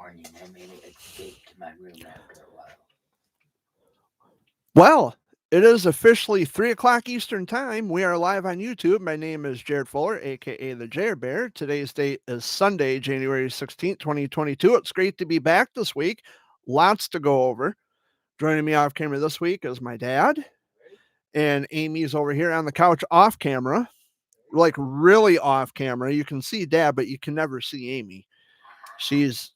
morning. I made an escape to my room after a while. Well, it is officially 3 o'clock Eastern Time. We are live on YouTube. My name is Jared Fuller, aka the Jared Bear. Today's date is Sunday, January 16th, 2022. It's great to be back this week. Lots to go over. Joining me off camera this week is my dad, and Amy's over here on the couch off camera, like really off camera. You can see dad, but you can never see Amy. She's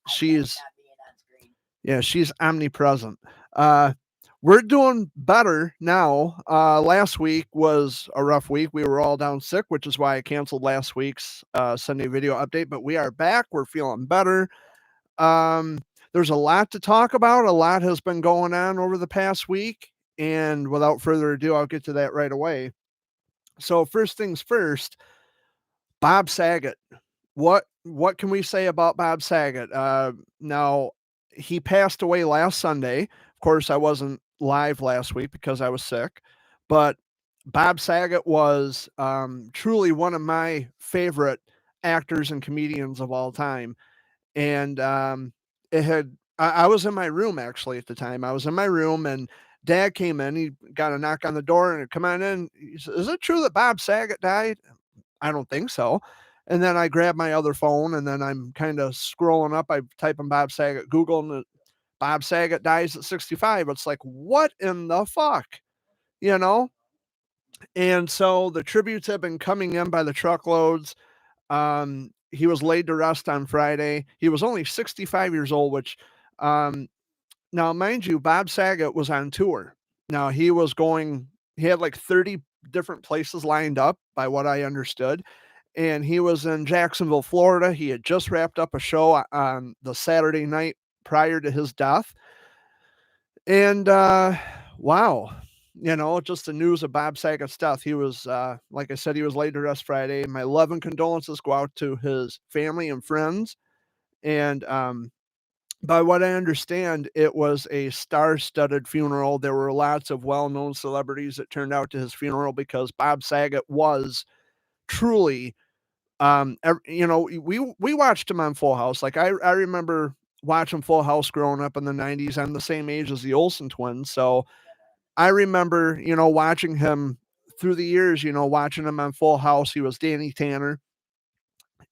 yeah, she's omnipresent. Uh, we're doing better now. Last week was a rough week. We were all down sick, which is why I canceled last week's Sunday video update. But we are back. We're feeling better. Um, there's a lot to talk about. A lot has been going on over the past week. And without further ado, I'll get to that right away. So first things first, Bob Saget. What can we say about Bob Saget? Now he passed away last Sunday. Of course, I wasn't live last week because I was sick, but Bob Saget was truly one of my favorite actors and comedians of all time. And it had I was in my room actually at the time. I was in my room and Dad came in. He got a knock on the door and come on in. He said, "Is it true that Bob Saget died?" I don't think so. And then I grab my other phone and then I'm kind of scrolling up. I type in Bob Saget, Google, and Bob Saget dies at 65. It's like, what in the fuck? You know? And so the tributes have been coming in by the truckloads. He was laid to rest on Friday. He was only 65 years old, which, um, now, mind you, Bob Saget was on tour. Now, he had like 30 different places lined up, by what I understood, and he was in Jacksonville, Florida. He had just wrapped up a show on the Saturday night prior to his death. And wow, just the news of Bob Saget's death. He was, like I said, he was laid to rest Friday. My love and condolences go out to his family and friends. And by what I understand, it was a star-studded funeral. There were lots of well-known celebrities that turned out to his funeral because Bob Saget was truly, we watched him on Full House. Like I remember watching Full House growing up in the 90s. I'm the same age as the Olsen twins, so I remember, watching him through the years. Watching him on Full House. He was Danny Tanner,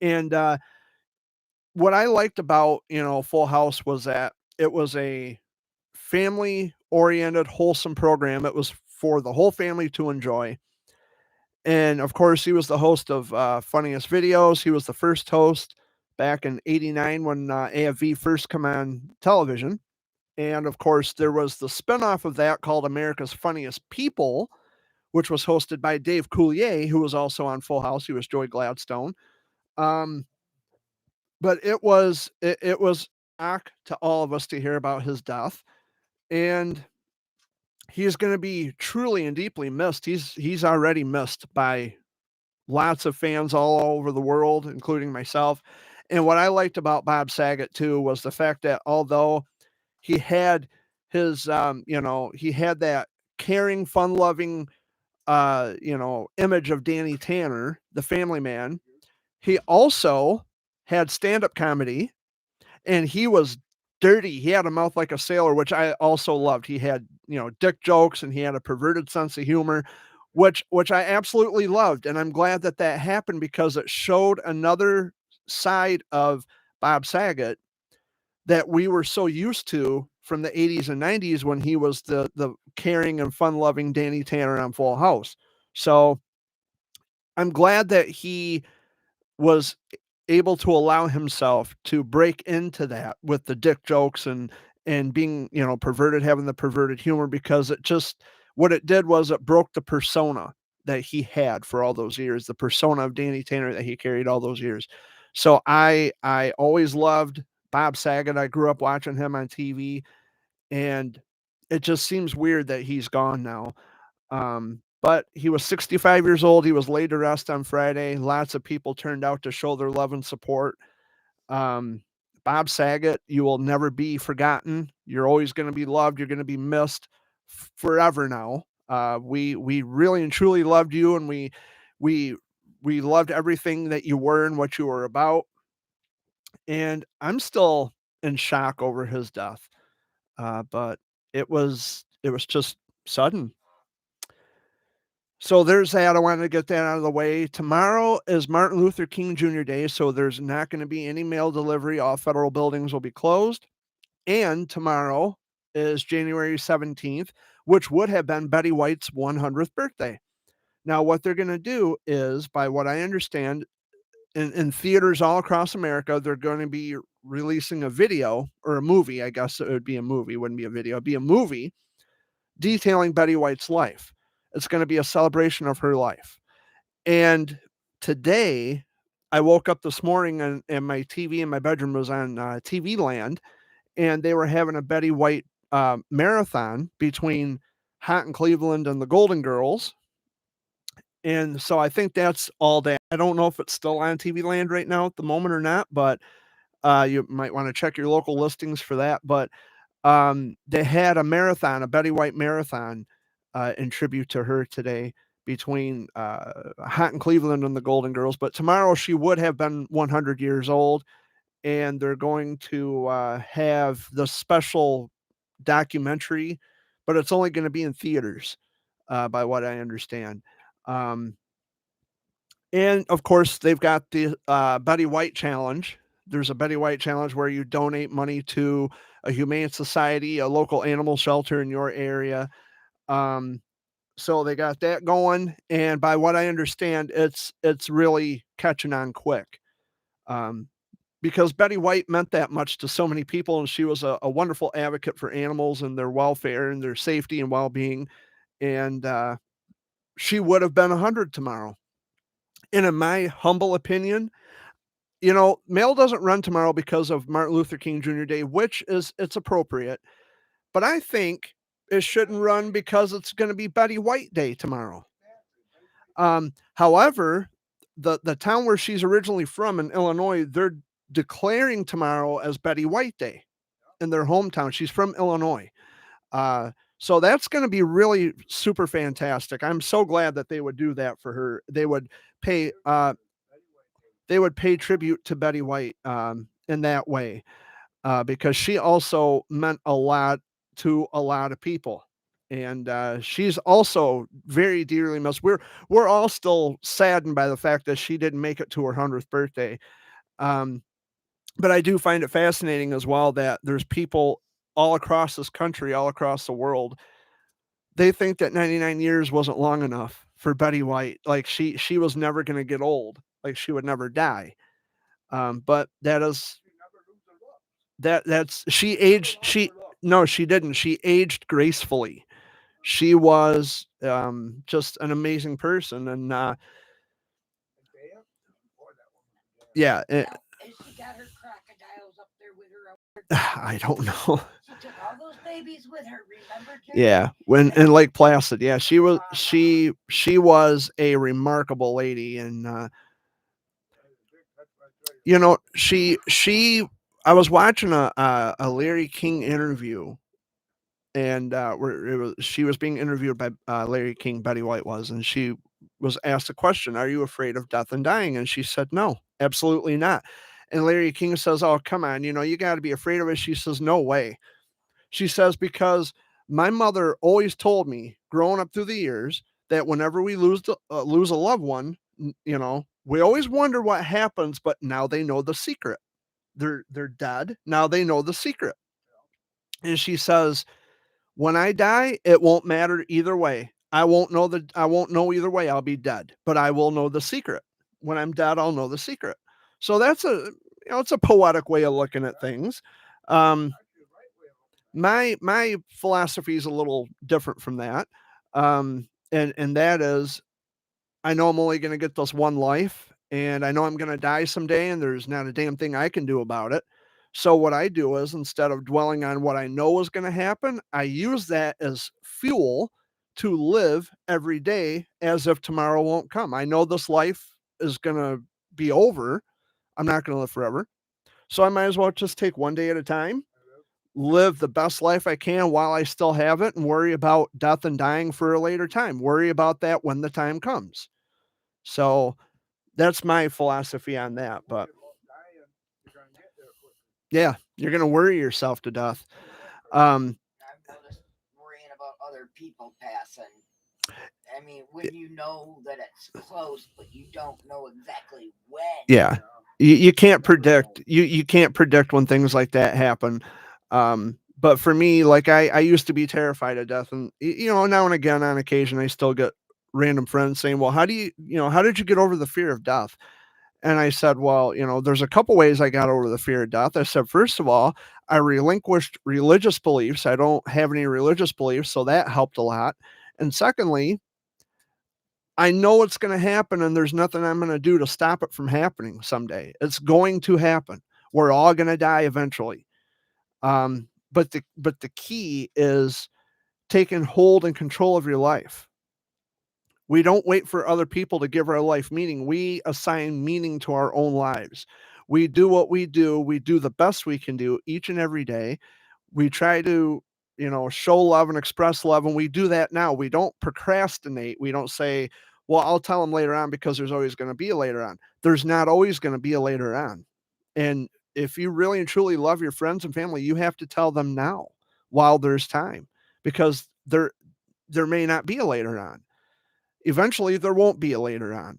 and what I liked about Full House was that it was a family oriented, wholesome program. It was for the whole family to enjoy. And of course, he was the host of Funniest Videos. He was the first host back in '89 when AFV first came on television. And of course, there was the spinoff of that called America's Funniest People, which was hosted by Dave Coulier, who was also on Full House. He was Joey Gladstone. Um, but it was shock to all of us to hear about his death, and he is going to be truly and deeply missed. He's already missed by lots of fans all over the world, including myself. And what I liked about Bob Saget too was the fact that although he had he had that caring, fun-loving, image of Danny Tanner, the family man, he also had stand-up comedy, and he was dirty. He had a mouth like a sailor, which I also loved. He had, dick jokes and he had a perverted sense of humor, which I absolutely loved. And I'm glad that that happened because it showed another side of Bob Saget that we were so used to from the 80s and 90s when he was the caring and fun-loving Danny Tanner on Full House. So I'm glad that he was able to allow himself to break into that with the dick jokes and being, perverted, having the perverted humor, because it just what it did was it broke the persona that he had for all those years, the persona of Danny Tanner that he carried all those years. So I always loved Bob Saget. I grew up watching him on TV, and it just seems weird that he's gone now. But he was 65 years old. He was laid to rest on Friday. Lots of people turned out to show their love and support. Um, Bob Saget, you will never be forgotten. You're always going to be loved. You're going to be missed forever now. We really and truly loved you, and we we loved everything that you were and what you were about. And I'm still in shock over his death. But it was just sudden. So there's that. I wanted to get that out of the way. Tomorrow is Martin Luther King Jr. Day, so there's not going to be any mail delivery. All federal buildings will be closed. And tomorrow is January 17th, which would have been Betty White's 100th birthday. Now, what they're going to do is, by what I understand, in theaters all across America, they're going to be releasing a video or a movie. I guess it would be a movie, wouldn't be a video. It'd be a movie detailing Betty White's life. It's going to be a celebration of her life. And today, I woke up this morning and my TV in my bedroom was on TV Land, and they were having a Betty White marathon between Hot in Cleveland and the Golden Girls. And so I think that's all day. I don't know if it's still on TV Land right now at the moment or not, but you might want to check your local listings for that. But they had a marathon, a Betty White marathon, in tribute to her today between Hot in Cleveland and the Golden Girls. But tomorrow she would have been 100 years old, and they're going to have the special documentary, but it's only going to be in theaters, by what I understand. And of course, they've got the Betty White Challenge. There's a Betty White Challenge where you donate money to a humane society, a local animal shelter in your area. So they got that going, and by what I understand, it's really catching on quick. Because Betty White meant that much to so many people, and she was a wonderful advocate for animals and their welfare and their safety and well-being. And she would have been 100 tomorrow. And in my humble opinion, mail doesn't run tomorrow because of Martin Luther King Jr. Day, which it's appropriate. But I think it shouldn't run because it's going to be Betty White Day tomorrow. However, the town where she's originally from in Illinois, they're declaring tomorrow as Betty White Day in their hometown. She's from Illinois. So that's going to be really super fantastic. I'm so glad that they would do that for her. They would pay tribute to Betty White in that way, because she also meant a lot to a lot of people. And she's also very dearly missed. We're all still saddened by the fact that she didn't make it to her 100th birthday. But I do find it fascinating as well that there's people all across this country, all across the world. They think that 99 years wasn't long enough for Betty White. Like she was never going to get old. Like she would never die. But that's she aged. No, she didn't. She aged gracefully. She was just an amazing person, and yeah. Now, has she got her crocodiles up there with her? I don't know. She took all those babies with her. Remember? Jerry? Yeah, when in Lake Placid. Yeah, she was a remarkable lady, and I was watching a Larry King interview, and she was being interviewed by Larry King. Betty White was, and she was asked a question: "Are you afraid of death and dying?" And she said, "No, absolutely not." And Larry King says, "Oh, come on, you got to be afraid of it." She says, "No way." She says, "Because my mother always told me, growing up through the years, that whenever we lose a loved one, we always wonder what happens, but now they know the secret. They're dead. Now they know the secret." And she says, "When I die, it won't matter either way. I won't know either way. I'll be dead, but I will know the secret. When I'm dead, I'll know the secret." So that's it's a poetic way of looking at things. My philosophy is a little different from that. And that is, I know I'm only going to get this one life, and I know I'm going to die someday, and there's not a damn thing I can do about it. So what I do is, instead of dwelling on what I know is going to happen, I use that as fuel to live every day as if tomorrow won't come. I know this life is going to be over. I'm not going to live forever. So I might as well just take one day at a time, live the best life I can while I still have it, and worry about death and dying for a later time. Worry about that when the time comes. So that's my philosophy on that. But Yeah, you're gonna worry yourself to death. Um, I've noticed worrying about other people passing. I mean, when you know that it's close, but you don't know exactly when. yeah, you can't predict. You can't predict when things like that happen. But for me, like I used to be terrified of death, and now and again, on occasion, I still get random friends saying, "Well, how do how did you get over the fear of death?" And I said, "Well, there's a couple ways I got over the fear of death." I said, "First of all, I relinquished religious beliefs. I don't have any religious beliefs, so that helped a lot. And secondly, I know it's going to happen, and there's nothing I'm going to do to stop it from happening someday. It's going to happen. We're all going to die eventually. But the key is taking hold and control of your life. We don't wait for other people to give our life meaning. We assign meaning to our own lives. We do what we do. We do the best we can do each and every day. We try to, show love and express love. And we do that now. We don't procrastinate. We don't say, well, I'll tell them later on because there's always going to be a later on. There's not always going to be a later on. And if you really and truly love your friends and family, you have to tell them now while there's time because there may not be a later on. Eventually there won't be a later on.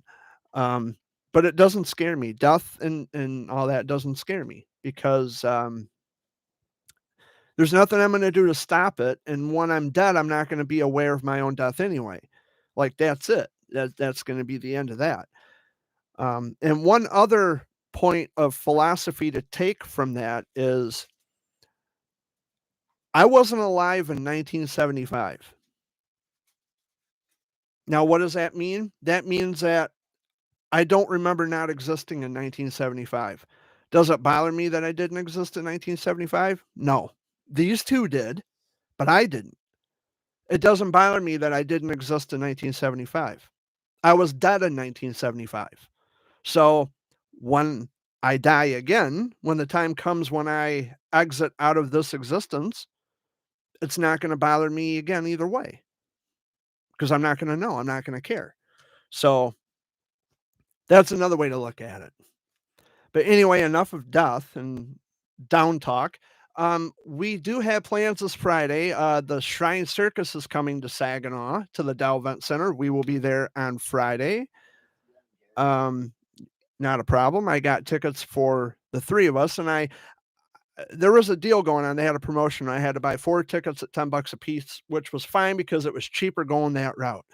Um, but it doesn't scare me. Death and all that doesn't scare me because there's nothing I'm going to do to stop it. And when I'm dead, I'm not going to be aware of my own death anyway. Like that's it. That's going to be the end of that. And one other point of philosophy to take from that is I wasn't alive in 1975. Now, what does that mean? That means that I don't remember not existing in 1975. Does it bother me that I didn't exist in 1975? No. These two did, but I didn't. It doesn't bother me that I didn't exist in 1975. I was dead in 1975. So when I die again, when the time comes when I exit out of this existence, it's not going to bother me again either way because I'm not going to know. I'm not going to care. So that's another way to look at it. But anyway, enough of death and down talk. We do have plans this Friday. The Shrine Circus is coming to Saginaw to the Dow Event Center. We will be there on Friday. Um, Not a problem. I got tickets for the three of us, and there was a deal going on. They had a promotion. I had to buy 4 tickets at $10 a piece, which was fine because it was cheaper going that route.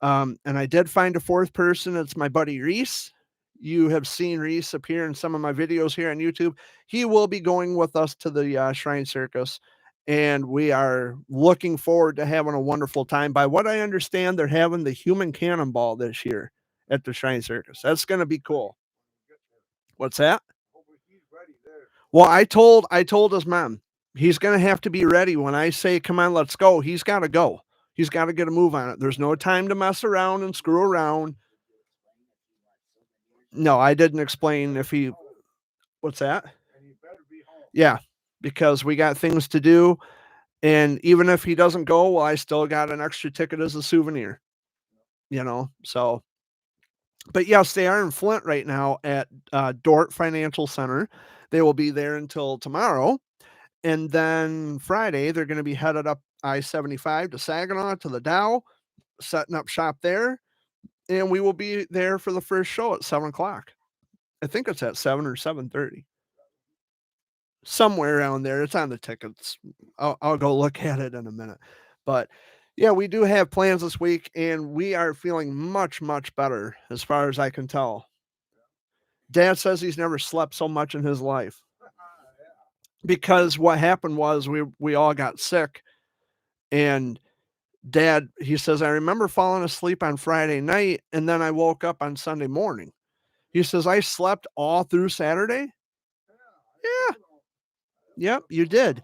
And I did find a fourth person. It's my buddy Reese. You have seen Reese appear in some of my videos here on YouTube. He will be going with us to the Shrine Circus, and we are looking forward to having a wonderful time. By what I understand, they're having the human cannonball this year at the Shrine Circus. That's going to be cool. What's that? Well, I told his mom he's going to have to be ready when I say, "Come on, let's go." He's got to go. He's got to get a move on it. There's no time to mess around and screw around. No, I didn't explain if he. What's that? Yeah, because we got things to do, and even if he doesn't go, well, I still got an extra ticket as a souvenir. So. But yes, they are in Flint right now at Dort Financial Center. They will be there until tomorrow. And then Friday, they're going to be headed up I-75 to Saginaw to the Dow, setting up shop there. And we will be there for the first show at 7 o'clock. I think it's at 7 or 7:30. Somewhere around there. It's on the tickets. I'll go look at it in a minute. But yeah, we do have plans this week, and we are feeling much, much better as far as I can tell. Dad says he's never slept so much in his life because what happened was we all got sick, and Dad, he says, I remember falling asleep on Friday night, and then I woke up on Sunday morning. He says, I slept all through Saturday. Yeah. Yep, you did.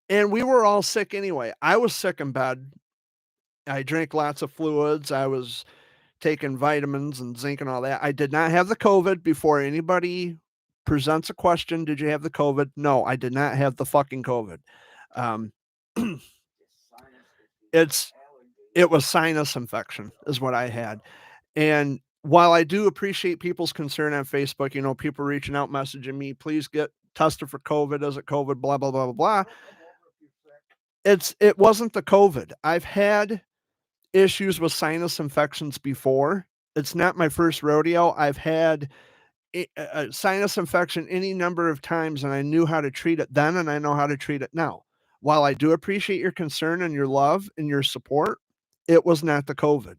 And we were all sick anyway. I was sick in bed. I drank lots of fluids. I was taking vitamins and zinc and all that. I did not have the COVID. Before anybody presents a question, did you have the COVID? No, I did not have the fucking COVID. Um, it was sinus infection is what I had. And while I do appreciate people's concern on Facebook, people reaching out, messaging me, please get tested for COVID. Is it COVID? Blah, blah, blah, blah, blah. It wasn't the COVID. I've had issues with sinus infections before. It's not my first rodeo. I've had a sinus infection any number of times, and I knew how to treat it then, and I know how to treat it now. While I do appreciate your concern and your love and your support, it was not the COVID.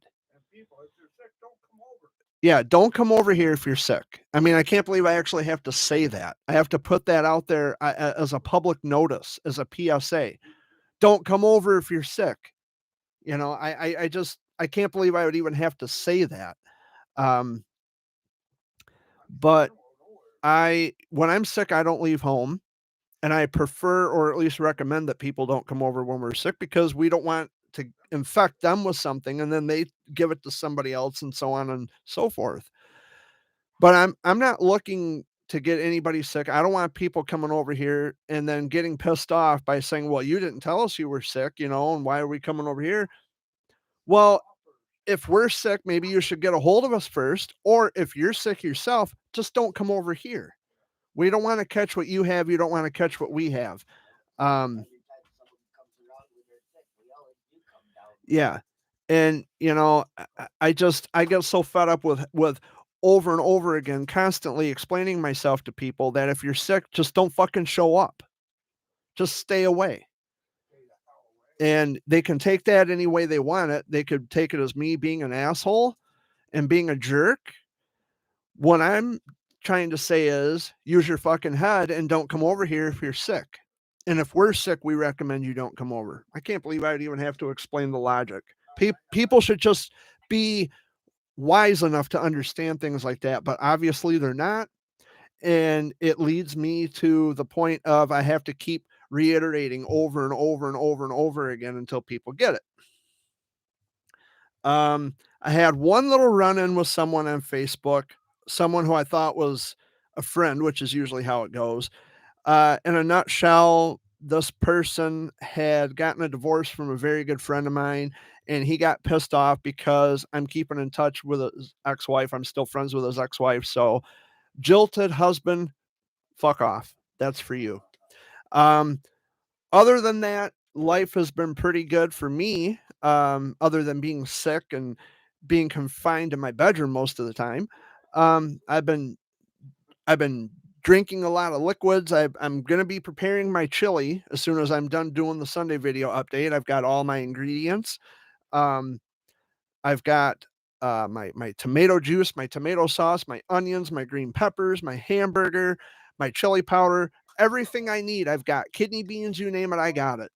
Yeah, don't come over here if you're sick. I mean, I can't believe I actually have to say that. I have to put that out there as a public notice, as a PSA. Don't come over if you're sick. You know, I can't believe I would even have to say that. But when I'm sick, I don't leave home, and I prefer, or at least recommend, that people don't come over when we're sick, because we don't want to infect them with something and then they give it to somebody else, and so on and so forth. But I'm not looking to get anybody sick. I don't want people coming over here and then getting pissed off by saying, well, you didn't tell us you were sick, you know, and why are we coming over here? Well, if we're sick, maybe you should get a hold of us first. Or if you're sick yourself, just don't come over here. We don't want to catch what you have. You don't want to catch what we have. Yeah. And, you know, I get so fed up with over and over again, constantly explaining myself to people that if you're sick, just don't fucking show up. Just stay away. And they can take that any way they want it. They could take it as me being an asshole and being a jerk. What I'm trying to say is, use your fucking head and don't come over here if you're sick. And if we're sick, we recommend you don't come over. I can't believe I'd even have to explain the logic. People should just be wise enough to understand things like that, but obviously they're not. And it leads me to the point of I have to keep reiterating over and over and over and over again until people get it. I had one little run-in with someone on Facebook, someone who I thought was a friend, which is usually how it goes. In a nutshell, this person had gotten a divorce from a very good friend of mine, and he got pissed off because I'm keeping in touch with his ex-wife. I'm still friends with his ex-wife. So, jilted husband, fuck off. That's for you. Other than that, life has been pretty good for me, other than being sick and being confined to my bedroom most of the time. I've been drinking a lot of liquids. I'm going to be preparing my chili as soon as I'm done doing the Sunday video update. I've got all my ingredients. I've got my tomato juice, my tomato sauce, my onions, my green peppers, my hamburger, my chili powder, everything I need. I've got kidney beans, you name it, I got it.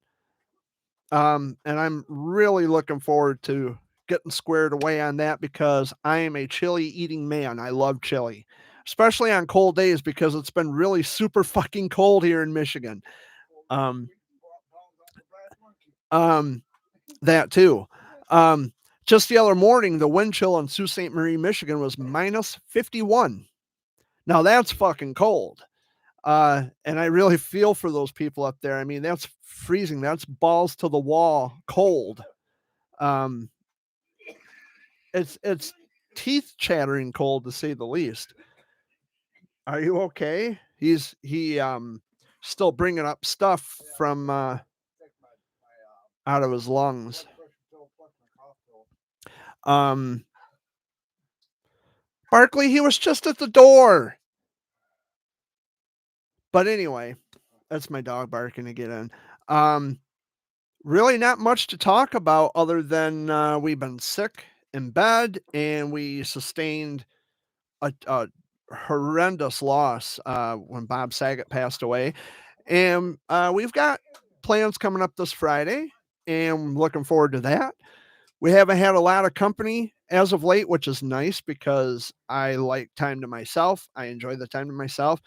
And I'm really looking forward to getting squared away on that, because I am a chili eating man. I love chili, especially on cold days, because it's been really super fucking cold here in Michigan. That too. Just the other morning, the wind chill in Sault Ste. Marie, Michigan was minus 51. Now that's fucking cold. And I really feel for those people up there. I mean, that's freezing. That's balls to the wall cold. It's teeth chattering cold, to say the least. Are you okay? He still bringing up stuff from out of his lungs. Barkley, he was just at the door. But anyway, that's my dog barking to get in. Really not much to talk about other than we've been sick in bed, and we sustained a horrendous loss when Bob Saget passed away. And we've got plans coming up this Friday, and I'm looking forward to that. We haven't had a lot of company as of late, which is nice, because I like time to myself. I enjoy the time to myself.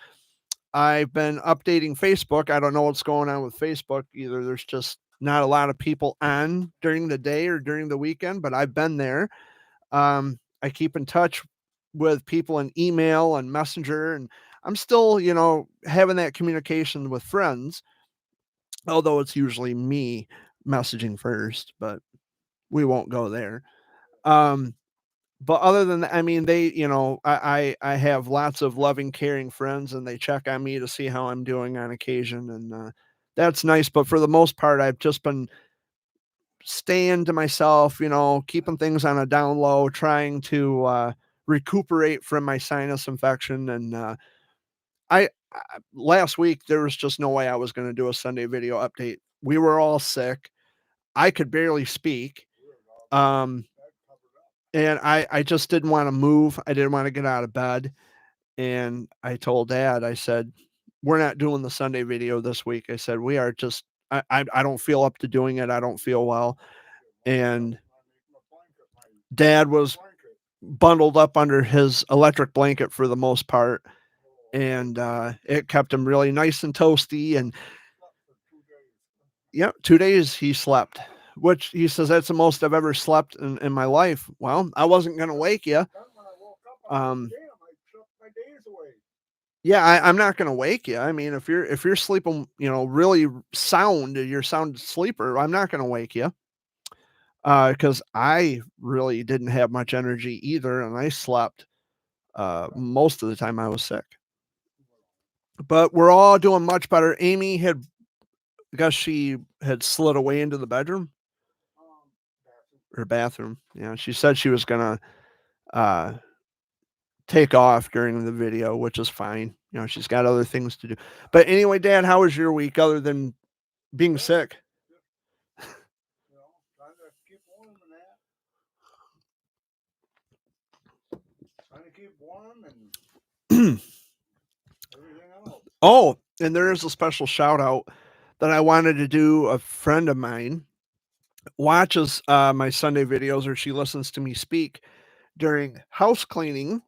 I've been updating Facebook. I don't know what's going on with Facebook. Either there's just not a lot of people on during the day or during the weekend, but I've been there. I keep in touch with people in email and Messenger, and I'm still, having that communication with friends, although it's usually me messaging first, but we won't go there. but other than that, I mean, they, I have lots of loving, caring friends, and they check on me to see how I'm doing on occasion, and that's nice. But for the most part, I've just been staying to myself, keeping things on a down low, trying to recuperate from my sinus infection. And last week there was just no way I was going to do a Sunday video update. We were all sick. I could barely speak. Um, and I just didn't want to move. I didn't want to get out of bed. And I told Dad, I said, we're not doing the Sunday video this week. I said, we are just, I don't feel up to doing it. I don't feel well. And Dad was bundled up under his electric blanket for the most part. And it kept him really nice and toasty. And yeah, 2 days he slept, which he says that's the most I've ever slept in my life. Well, I wasn't going to wake you. Yeah, I'm not going to wake you. I mean, if you're sleeping, really sound, you're a sound sleeper, I'm not going to wake you. Because I really didn't have much energy either, and I slept most of the time I was sick. But we're all doing much better. Amy I guess she had slid away into the bedroom or bathroom. Yeah, she said she was gonna take off during the video, which is fine. She's got other things to do. But anyway, Dad, how was your week other than being sick? Trying to keep warm and everything else. Oh, and there is a special shout out that I wanted to do. A friend of mine watches my Sunday videos, or she listens to me speak during house cleaning.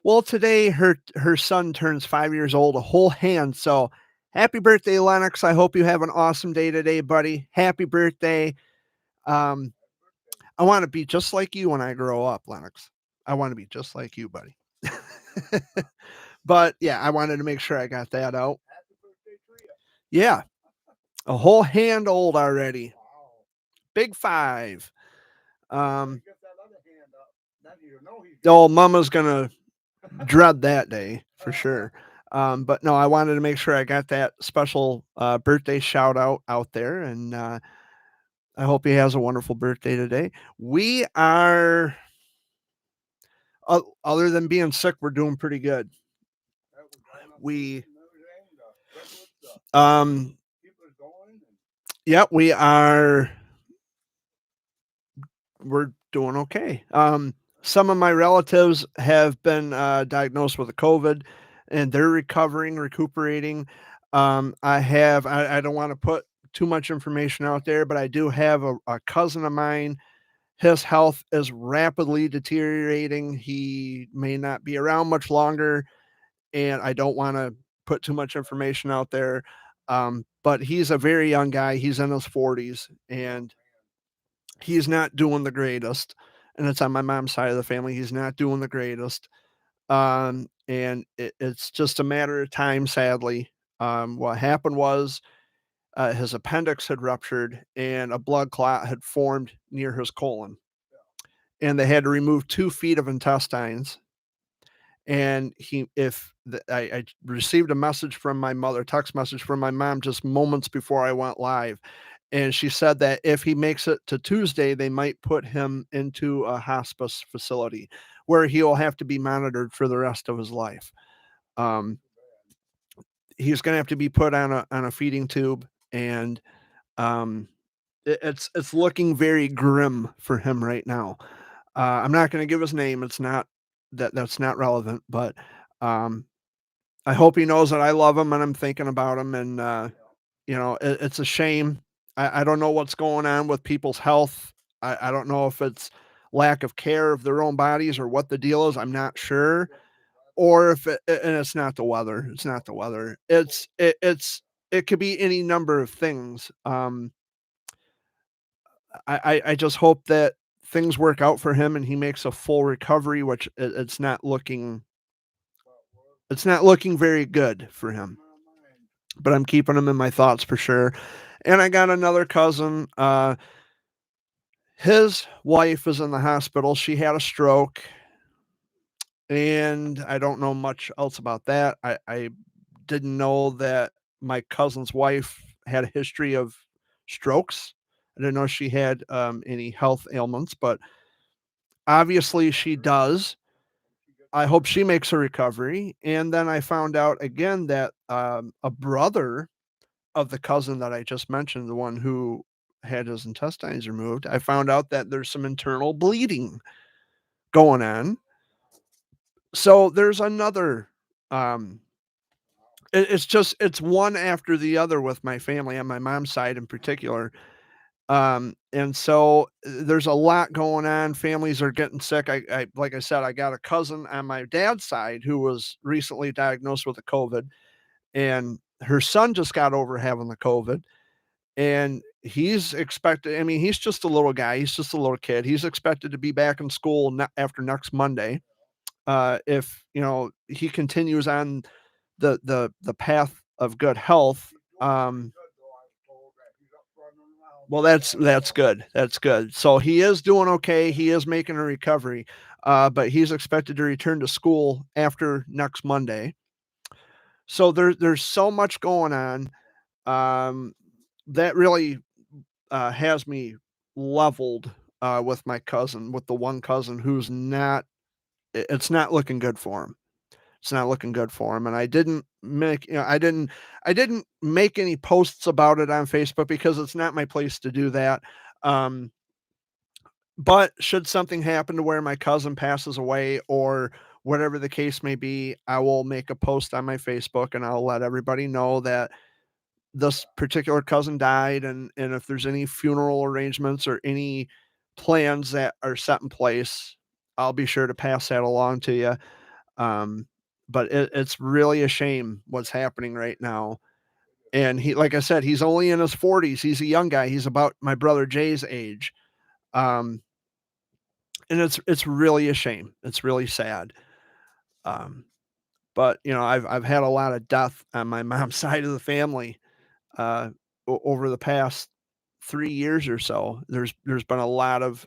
Well, today her son turns 5 years old, a whole hand. So happy birthday, Lennox. I hope you have an awesome day today, buddy. Happy birthday. I want to be just like you when I grow up, Lennox. I want to be just like you, buddy. But yeah, I wanted to make sure I got that out. Yeah. A whole hand old already. Big 5. Oh, Mama's gonna dread that day for sure. But no, I wanted to make sure I got that special birthday shout out there, and I hope he has a wonderful birthday today. We are, other than being sick, we're doing pretty good. We we are. We're doing okay. Some of my relatives have been diagnosed with a COVID, and they're recuperating. I don't want to put too much information out there, but I do have a cousin of mine. His health is rapidly deteriorating. He may not be around much longer, and I don't want to put too much information out there. But he's a very young guy. He's in his 40s, and he's not doing the greatest. And it's on my mom's side of the family. He's not doing the greatest. And it's just a matter of time, sadly. What happened was his appendix had ruptured and a blood clot had formed near his colon. And they had to remove 2 feet of intestines. And I received a message from my mother, text message from my mom just moments before I went live. And she said that if he makes it to Tuesday, they might put him into a hospice facility where he'll have to be monitored for the rest of his life. He's going to have to be put on a feeding tube, and it's looking very grim for him right now. I'm not going to give his name. It's not that's not relevant, but I hope he knows that I love him and I'm thinking about him. And it's a shame. I don't know what's going on with people's health. I don't know if it's lack of care of their own bodies or what the deal is. I'm not sure. Or if and it's not the weather. It's not the weather. It could be any number of things. I just hope that things work out for him and he makes a full recovery, which it's not looking very good for him. But I'm keeping him in my thoughts for sure. And I got another cousin. His wife is in the hospital. She had a stroke. and I don't know much else about that. I didn't know that my cousin's wife had a history of strokes. I didn't know she had any health ailments, but obviously she does. I hope she makes a recovery. And then I found out again that a brother of the cousin that I just mentioned, the one who had his intestines removed, I found out that there's some internal bleeding going on. So there's another um it's one after the other with my family on my mom's side in particular. And so there's a lot going on. Families are getting sick. I like I said, I got a cousin on my dad's side who was recently diagnosed with a COVID, and her son just got over having the COVID, and he's expected. I mean, he's just a little guy. He's just a little kid. He's expected to be back in school after next Monday. If he continues on the path of good health. Well, that's good. That's good. So he is doing okay. He is making a recovery, but he's expected to return to school after next Monday. So there's so much going on um, that really has me leveled with my cousin, with the one cousin who's not. It's not looking good for him. It's not looking good for him. And I didn't make any posts about it on Facebook because it's not my place to do that. Um, but should something happen to where my cousin passes away or whatever the case may be, I will make a post on my Facebook and I'll let everybody know that this particular cousin died, and if there's any funeral arrangements or any plans that are set in place, I'll be sure to pass that along to you. Um, but it's really a shame what's happening right now. And he, like I said, he's only in his 40s. He's a young guy. He's about my brother Jay's age. Um, and it's really a shame. It's really sad. Um, but I've had a lot of death on my mom's side of the family uh, over the past 3 years or so. There's been a lot of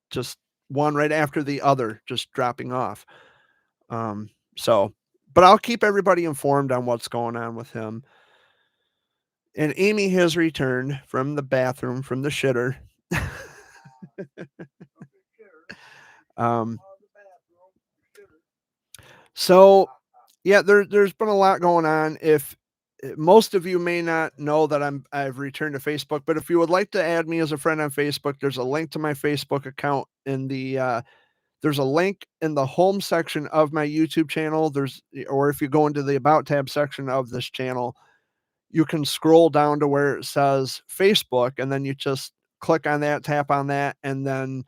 just one right after the other, just dropping off. Um, so, but I'll keep everybody informed on what's going on with him. And Amy has returned from the bathroom from the shitter. um, so yeah, there's been a lot going on. If most of you may not know that I've returned to Facebook, but if you would like to add me as a friend on Facebook, there's a link to my Facebook account in the there's a link in the home section of my YouTube channel. Or if you go into the about tab section of this channel, you can scroll down to where it says Facebook, and then you just click on that, tap on that, and then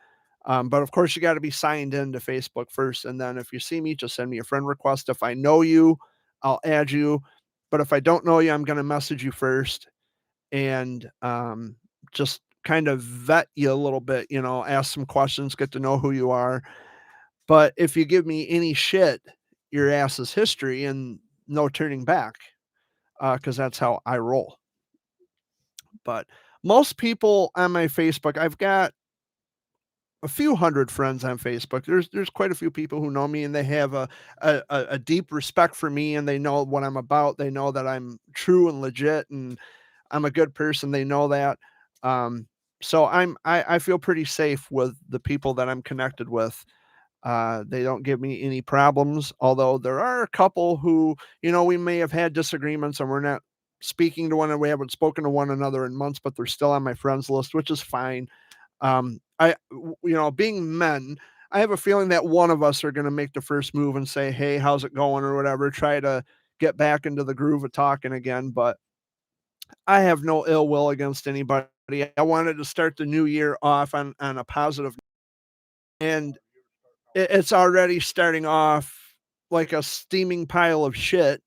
but of course you got to be signed in to Facebook first. And then if you see me, just send me a friend request. If I know you, I'll add you. But if I don't know you, I'm going to message you first and just kind of vet you a little bit, ask some questions, get to know who you are. But if you give me any shit, your ass is history and no turning back, because that's how I roll. But most people on my Facebook, I've got a few hundred friends on Facebook. There's quite a few people who know me, and they have a deep respect for me, and they know what I'm about. They know that I'm true and legit, and I'm a good person. They know that. So I feel pretty safe with the people that I'm connected with. They don't give me any problems, although there are a couple who, we may have had disagreements and we're not speaking to one another. We haven't spoken to one another in months, but they're still on my friends list, which is fine. Being men, I have a feeling that one of us are going to make the first move and say, "Hey, how's it going?" or whatever, try to get back into the groove of talking again. But I have no ill will against anybody. I wanted to start the new year off on a positive, and it's already starting off like a steaming pile of shit,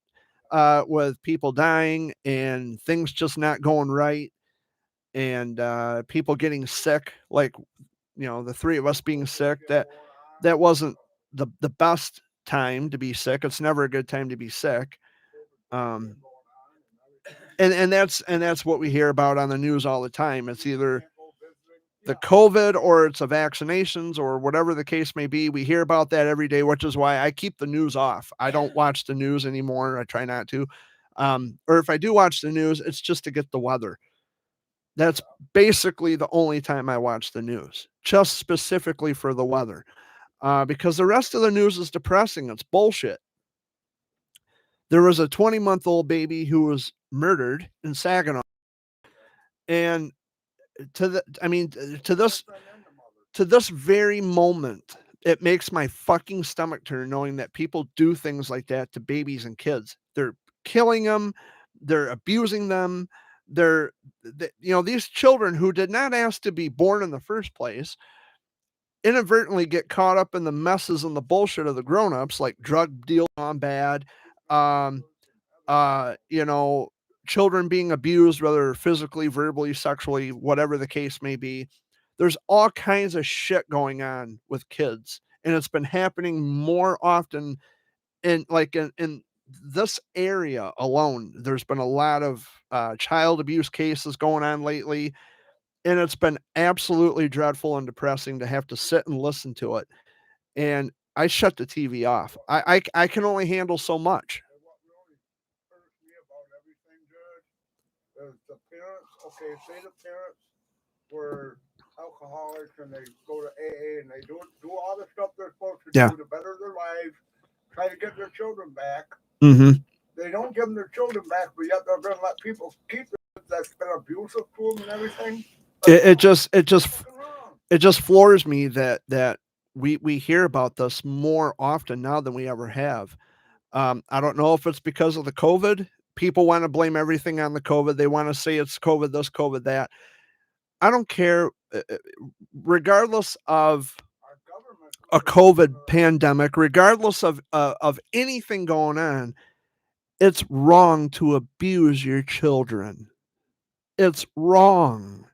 with people dying and things just not going right, and people getting sick. Like, the three of us being sick. That wasn't the best time to be sick. It's never a good time to be sick. Um, and that's what we hear about on the news all the time. It's either the COVID or it's a vaccinations or whatever the case may be. We hear about that every day, which is why I keep the news off. I don't watch the news anymore. I try not to. Or if I do watch the news, it's just to get the weather. That's basically the only time I watch the news, just specifically for the weather. Because the rest of the news is depressing. It's bullshit. There was a 20-month-old baby who was murdered in Saginaw. And to this very moment, it makes my fucking stomach turn knowing that people do things like that to babies and kids. They're killing them, they're abusing them. These children who did not ask to be born in the first place inadvertently get caught up in the messes and the bullshit of the grown-ups, like drug deal gone bad, um, children being abused, whether physically, verbally, sexually, whatever the case may be. There's all kinds of shit going on with kids, and it's been happening more often in this area alone. There's been a lot of child abuse cases going on lately, and it's been absolutely dreadful and depressing to have to sit and listen to it. And I shut the TV off. I can only handle so much. And what really hurts me about everything, Judge, is the parents. Okay, say the parents were alcoholics and they go to AA and they do all the stuff they're supposed to Yeah. do to better their lives, try to get their children back. Mm-hmm. They don't give them their children back, but yet they're going to let people keep them that's been abusive to them and everything. It just floors me that we hear about this more often now than we ever have. I don't know if it's because of the COVID. People want to blame everything on the COVID. They want to say it's COVID this, COVID that. I don't care. Regardless of a COVID pandemic, regardless of anything going on, it's wrong to abuse your children. It's wrong.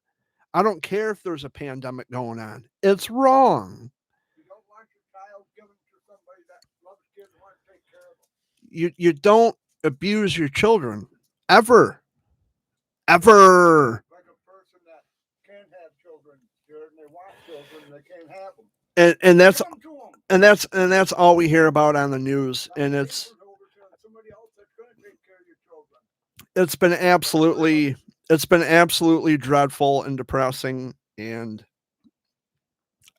I don't care if there's a pandemic going on. It's wrong. You don't want your child given to somebody that loves kids and wants to take care of them. You don't abuse your children ever. Ever. Like a person that can have children, Jared, and they want children and they can't have them. And that's Give them to them. and that's all we hear about on the news. And Papers over to somebody else that's going to take care of your children. it's been absolutely dreadful and depressing, and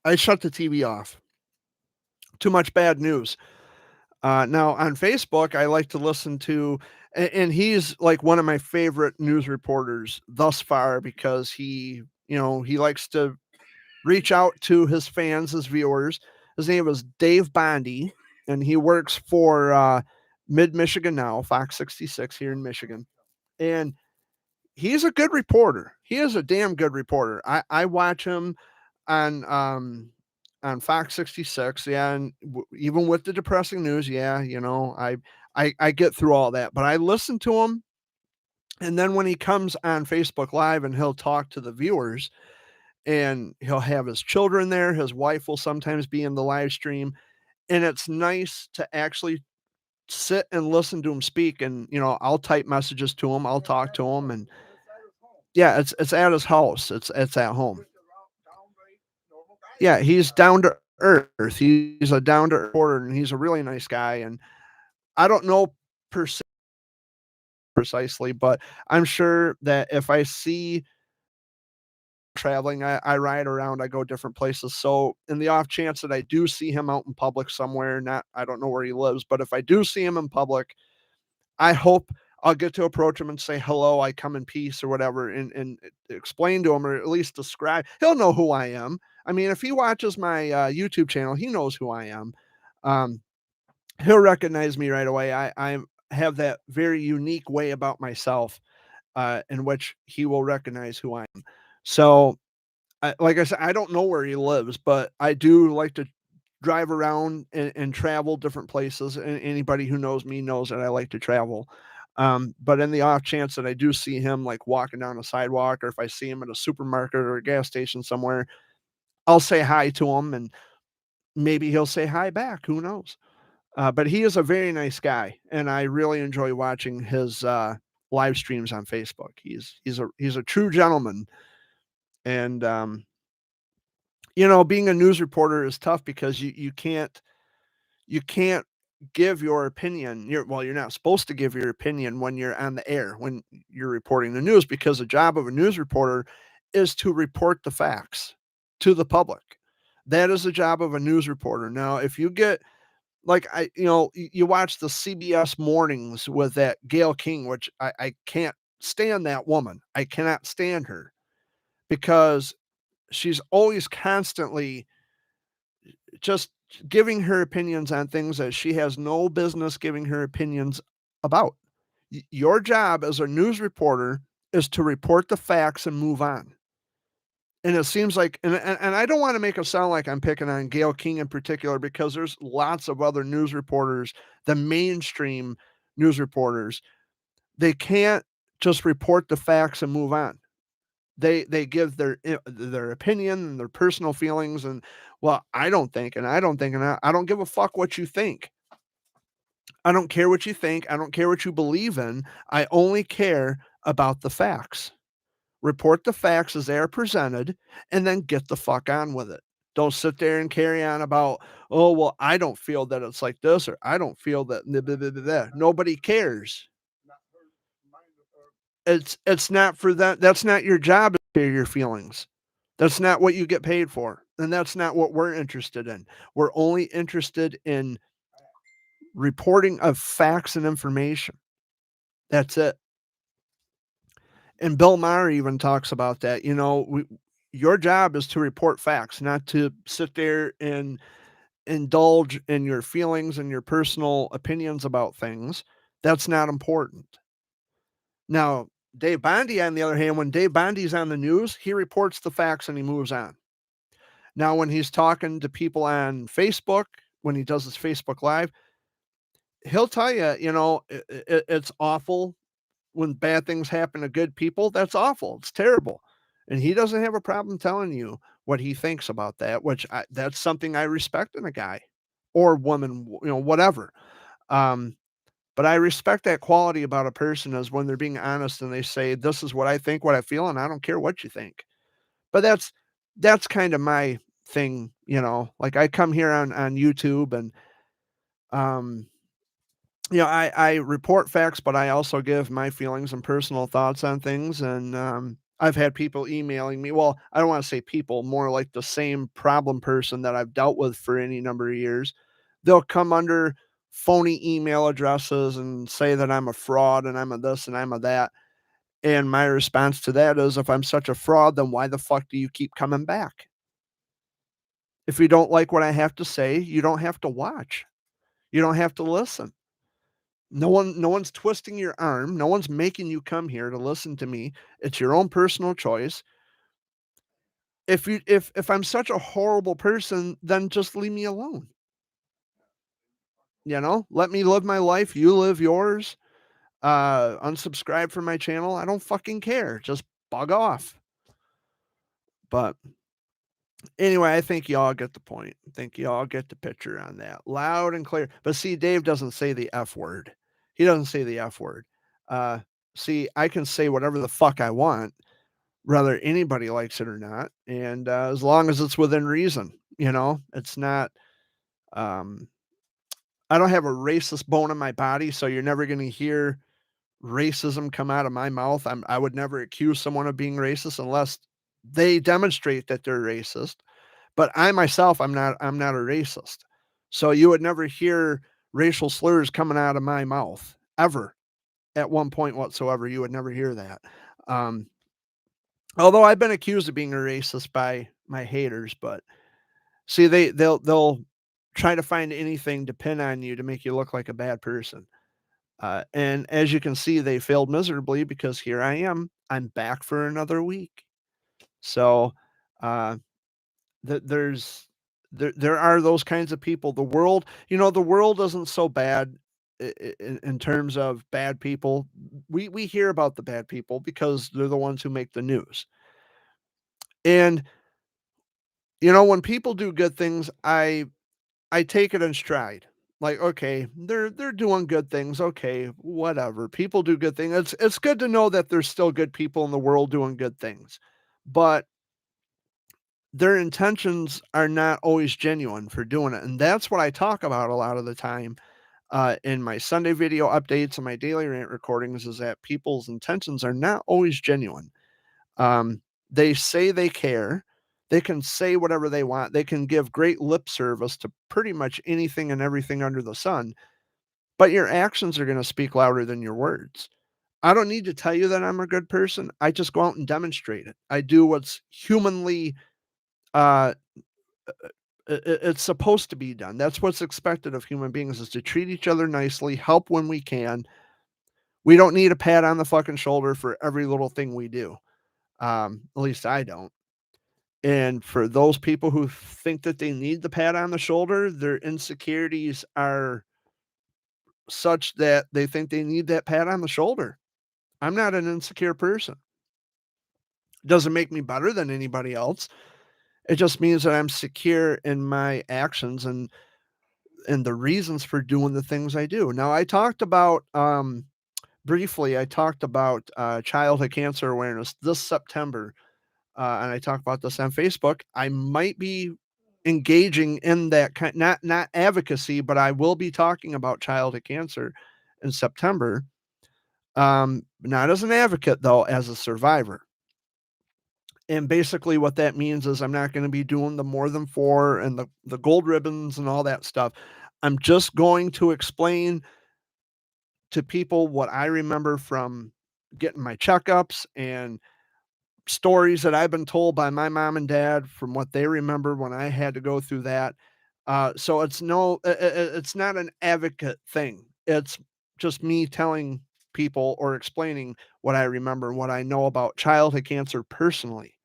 I shut the TV off. Too much bad news. Now on Facebook, I like to listen to, and he's like one of my favorite news reporters thus far because he likes to reach out to his fans, his viewers. His name is Dave Bondy, and he works for Mid Michigan Now, Fox 66 here in Michigan. And he's a good reporter. He is a damn good reporter. I watch him on Fox 66, yeah, and even with the depressing news, yeah, I get through all that, but I listen to him, and then when he comes on Facebook Live and he'll talk to the viewers, and he'll have his children there, his wife will sometimes be in the live stream, and it's nice to actually sit and listen to him speak, and I'll type messages to him, I'll talk to him, and yeah, it's at his house, it's at home. Yeah, he's down to earth. He's a down to earth reporter, and he's a really nice guy. And I don't know precisely, but I'm sure that if I see traveling, I ride around, I go different places. So in the off chance that I do see him out in public somewhere, I don't know where he lives, but if I do see him in public, I hope I'll get to approach him and say hello, I come in peace or whatever, and explain to him, or at least describe. He'll know who I am. I mean, if he watches my YouTube channel, he knows who I am. He'll recognize me right away. I have that very unique way about myself, in which he will recognize who I am. So, like I said, I don't know where he lives, but I do like to drive around and travel different places. And anybody who knows me knows that I like to travel. But in the off chance that I do see him like walking down a sidewalk, or if I see him at a supermarket or a gas station somewhere, I'll say hi to him, and maybe he'll say hi back. Who knows? But he is a very nice guy, and I really enjoy watching his live streams on Facebook. He's a true gentleman, and being a news reporter is tough because you can't give your opinion. You're not supposed to give your opinion when you're on the air, when you're reporting the news, because the job of a news reporter is to report the facts to the public. That is the job of a news reporter. Now, if you get like you watch the CBS mornings with that Gail King, which I can't stand that woman. I cannot stand her because she's always constantly just giving her opinions on things that she has no business giving her opinions about. Your job as a news reporter is to report the facts and move on. And it seems like, and I don't want to make it sound like I'm picking on Gail King in particular, because there's lots of other news reporters, the mainstream news reporters, they can't just report the facts and move on. They give their opinion and their personal feelings, and well, I don't think, and I don't think, and I don't give a fuck what you think. I don't care what you think. I don't care what you believe in. I only care about the facts. Report the facts as they are presented, and then get the fuck on with it. Don't sit there and carry on about, oh, well, I don't feel that it's like this, or I don't feel that. Blah, blah, blah, blah. Nobody cares. It's not for that. That's not your job to share your feelings. That's not what you get paid for. And that's not what we're interested in. We're only interested in reporting of facts and information. That's it. And Bill Maher even talks about that. Your job is to report facts, not to sit there and indulge in your feelings and your personal opinions about things. That's not important. Now, Dave Bondi, on the other hand, when Dave Bondi's on the news, he reports the facts and he moves on. Now, when he's talking to people on Facebook, when he does his Facebook Live, he'll tell you, it's awful when bad things happen to good people. That's awful. It's terrible. And he doesn't have a problem telling you what he thinks about that, that's something I respect in a guy or woman, whatever. But I respect that quality about a person, is when they're being honest and they say, this is what I think, what I feel, and I don't care what you think. But that's kind of my thing, like I come here on YouTube, and I report facts, but I also give my feelings and personal thoughts on things. And I've had people emailing me. Well, I don't want to say people, more like the same problem person that I've dealt with for any number of years. They'll come under phony email addresses and say that I'm a fraud and I'm a this and I'm a that. And my response to that is, if I'm such a fraud, then why the fuck do you keep coming back? If you don't like what I have to say, you don't have to watch. You don't have to listen. No one's twisting your arm. No one's making you come here to listen to me. It's your own personal choice. If I'm such a horrible person, then just leave me alone. Let me live my life. You live yours. Unsubscribe from my channel. I don't fucking care. Just bug off. But anyway, I think y'all get the point. I think y'all get the picture on that. Loud and clear. But see, Dave doesn't say the F word. He doesn't say the F word. See, I can say whatever the fuck I want, whether anybody likes it or not. And as long as it's within reason, it's not, I don't have a racist bone in my body, so you're never going to hear racism come out of my mouth. I would never accuse someone of being racist unless they demonstrate that they're racist. But I myself, I'm not a racist. So you would never hear racial slurs coming out of my mouth ever. At one point whatsoever, you would never hear that. Although I've been accused of being a racist by my haters, but see, they'll try to find anything to pin on you to make you look like a bad person. And as you can see, they failed miserably, because here I am. I'm back for another week. So there are those kinds of people. The world isn't so bad in terms of bad people. We hear about the bad people because they're the ones who make the news. And when people do good things, I take it in stride. Like, okay, they're doing good things. Okay, whatever. People do good things. It's good to know that there's still good people in the world doing good things. But their intentions are not always genuine for doing it. And that's what I talk about a lot of the time in my Sunday video updates and my daily rant recordings, is that people's intentions are not always genuine. They say they care. They can say whatever they want. They can give great lip service to pretty much anything and everything under the sun, but your actions are going to speak louder than your words. I don't need to tell you that I'm a good person. I just go out and demonstrate it. I do what's humanly uh it's supposed to be done. That's what's expected of human beings, is to treat each other nicely, help when we can. We don't need a pat on the fucking shoulder for every little thing we do. At least I don't. And for those people who think that they need the pat on the shoulder, their insecurities are such that they think they need that pat on the shoulder. I'm not an insecure person. Doesn't make me better than anybody else. It just means that I'm secure in my actions and the reasons for doing the things I do. Now, I talked about briefly, I talked about childhood cancer awareness this September, and I talked about this on Facebook. I might be engaging in that kind, not advocacy, but I will be talking about childhood cancer in September. Not as an advocate, though, as a survivor. And basically what that means is I'm not going to be doing the more than 4 and the gold ribbons and all that stuff. I'm just going to explain to people what I remember from getting my checkups and stories that I've been told by my mom and dad from what they remember when I had to go through that. So it's it's not an advocate thing. It's just me telling people or explaining what I remember, what I know about childhood cancer personally.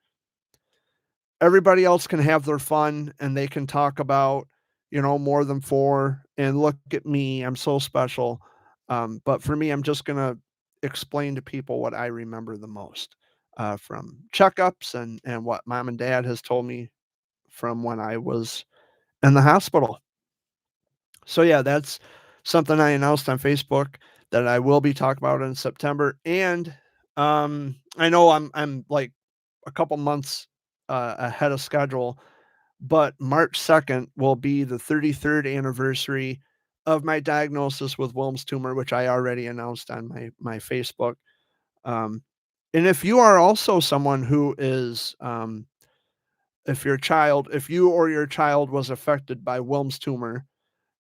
Everybody else can have their fun and they can talk about, more than 4 and look at me, I'm so special. But for me, I'm just going to explain to people what I remember the most from checkups and what mom and dad has told me from when I was in the hospital. So yeah, that's something I announced on Facebook that I will be talking about in September. And I know I'm like a couple months ahead of schedule, but March 2nd will be the 33rd anniversary of my diagnosis with Wilms tumor, which I already announced on my Facebook. Um, and if you are also someone who is, if you or your child was affected by Wilms tumor,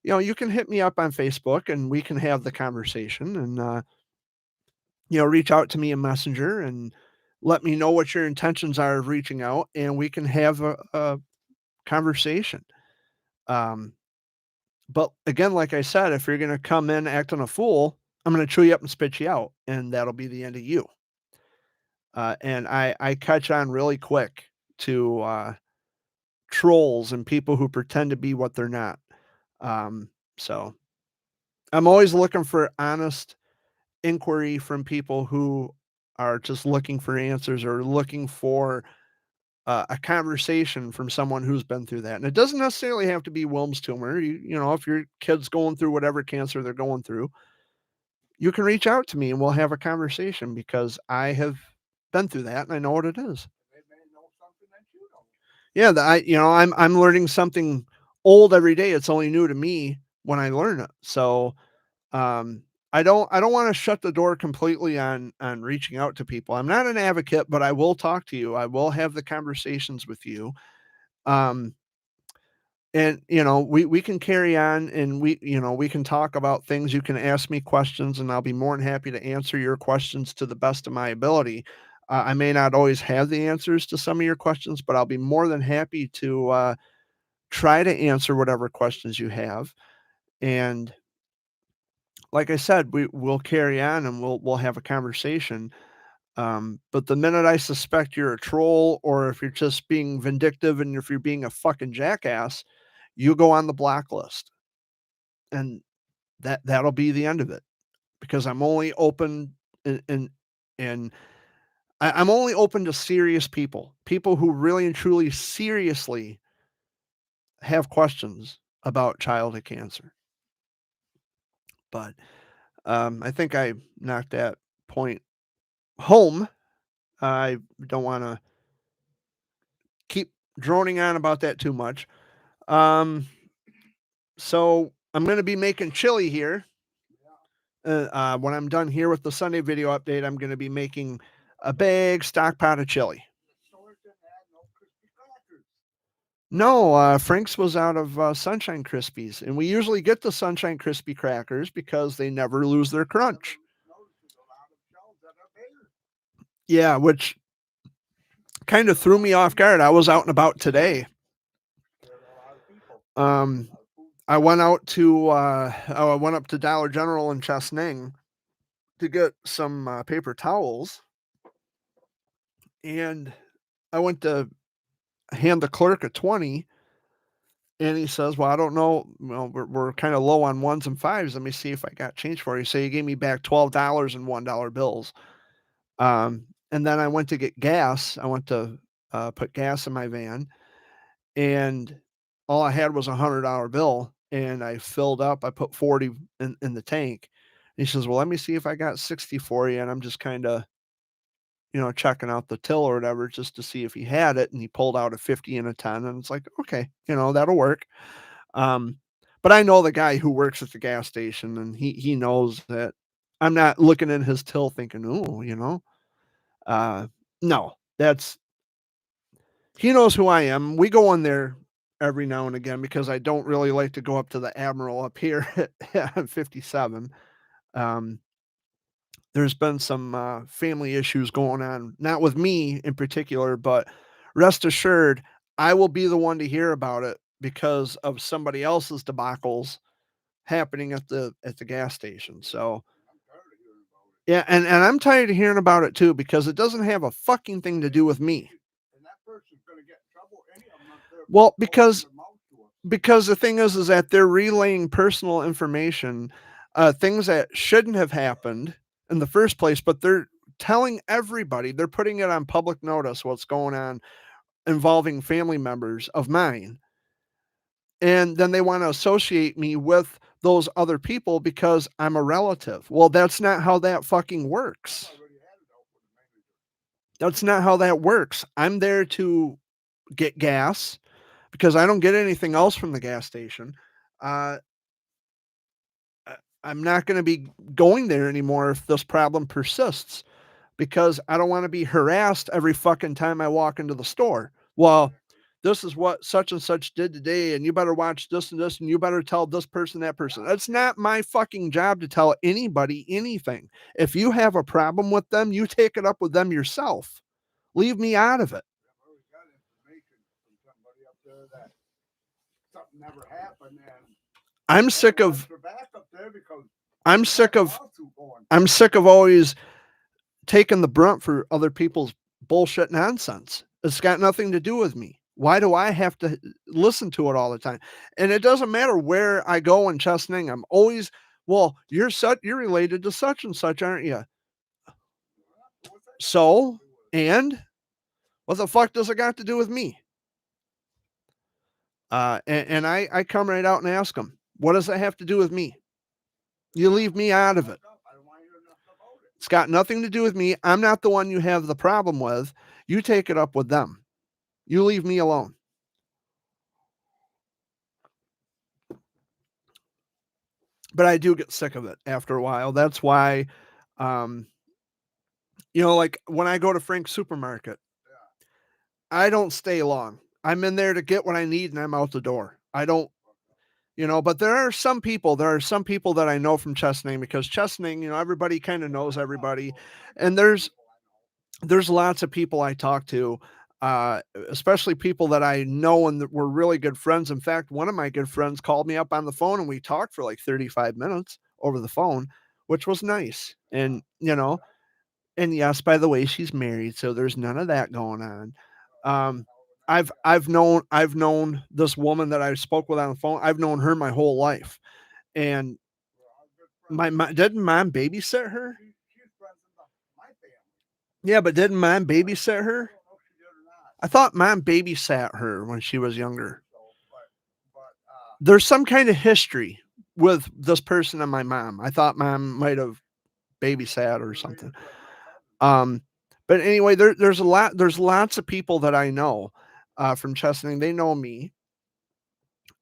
you can hit me up on Facebook and we can have the conversation and, reach out to me in Messenger and let me know what your intentions are of reaching out and we can have a conversation. Um, but again, like I said, if you're going to come in acting a fool, I'm going to chew you up and spit you out, and that'll be the end of you. And I catch on really quick to trolls and people who pretend to be what they're not. So I'm always looking for honest inquiry from people who are just looking for answers or looking for a conversation from someone who's been through that. And it doesn't necessarily have to be Wilms tumor. If your kid's going through whatever cancer they're going through, you can reach out to me and we'll have a conversation because I have been through that and I know what it is. They may know something that you don't. Yeah, I'm learning something old every day. It's only new to me when I learn it. So I don't want to shut the door completely on reaching out to people. I'm not an advocate, but I will talk to you. I will have the conversations with you. And we can carry on and we can talk about things. You can ask me questions and I'll be more than happy to answer your questions to the best of my ability. I may not always have the answers to some of your questions, but I'll be more than happy to try to answer whatever questions you have. And like I said, we'll carry on and we'll have a conversation. But the minute I suspect you're a troll or if you're just being vindictive and if you're being a fucking jackass, you go on the blacklist. And that'll be the end of it because I'm only open and I'm only open to serious people who really and truly seriously have questions about childhood cancer. But I think I knocked that point home. I don't want to keep droning on about that too much. So I'm going to be making chili here. When I'm done here with the Sunday video update, I'm going to be making a big stock pot of chili. Stores didn't have no crispy crackers. No, Frank's was out of Sunshine Krispies, and we usually get the Sunshine Crispy crackers because they never lose their crunch. Notices a lot of shelves that are bigger. Yeah, which kind of threw me off guard. I was out and about today. There are a lot of people. I went I went up to Dollar General in Chesnang to get some paper towels, and I went to hand the clerk a 20, and he says, "Well, I don't know. Well, we're kind of low on ones and fives. Let me see if I got change for you." So he gave me back $12 in $1 bills. And then I went to get gas. I went to put gas in my van, and all I had was $100 bill, and I filled up. I put 40 in the tank. And he says, "Well, let me see if I got 60 for you." And I'm just kind of, checking out the till or whatever just to see if he had it. And he pulled out a 50 and a 10, and it's like, okay, that'll work. But I know the guy who works at the gas station, and he knows that I'm not looking in his till thinking, "Ooh, no, he knows who I am." We go in there every now and again because I don't really like to go up to the Admiral up here at 57. There's been some family issues going on, not with me in particular, but rest assured, I will be the one to hear about it because of somebody else's debacles happening at the gas station. So I'm tired of hearing about it. yeah, and I'm tired of hearing about it too because it doesn't have a fucking thing to do with me. And that person's going to get in trouble. Any of them up there. Well, open because their mouth to us. because the thing is that they're relaying personal information, things that shouldn't have happened in the first place, but they're telling everybody, they're putting it on public notice what's going on involving family members of mine. And then they want to associate me with those other people because I'm a relative. Well, that's not how that fucking works. I already had it out with the manager. That's not how that works. I'm there to get gas because I don't get anything else from the gas station. I'm not going to be going there anymore if this problem persists because I don't want to be harassed every fucking time I walk into the store. Well, this is what such and such did today, and you better watch this and this, and you better tell this person, that person. That's not my fucking job to tell anybody anything. If you have a problem with them, you take it up with them yourself. Leave me out of it. I've already got information from somebody up there that something never happened. And I'm sick they of want their back up there because I'm they sick got a of lawsuit going. I'm sick of always taking the brunt for other people's bullshit nonsense. It's got nothing to do with me. Why do I have to listen to it all the time? And it doesn't matter where I go in Chesnang. I'm always, well, you're related to such and such, aren't you? What's that got So, to do with it? and what the fuck does it got to do with me? And I come right out and ask them, what does that have to do with me? You leave me out of it. I don't want to hear nothing about it. It's got nothing to do with me. I'm not the one you have the problem with. You take it up with them. You leave me alone. But I do get sick of it after a while. That's why, like when I go to Frank's Supermarket, I don't stay long. I'm in there to get what I need and I'm out the door. I don't, but there are some people that I know from Chesnang because Chesnang, everybody kind of knows everybody. And there's lots of people I talk to, especially people that I know and that were really good friends. In fact, one of my good friends called me up on the phone and we talked for like 35 minutes over the phone, which was nice. And, and yes, by the way, she's married, so there's none of that going on. I've known this woman that I spoke with on the phone. I've known her my whole life. And didn't mom babysit her? She's friends with my family. Yeah, but didn't mom babysit I her? don't know if she did or not. I thought mom babysat her when she was younger. So, but There's some kind of history with this person and my mom. I thought mom might have babysat or something. But anyway, there's lots of people that I know. from Chesaning. They know me,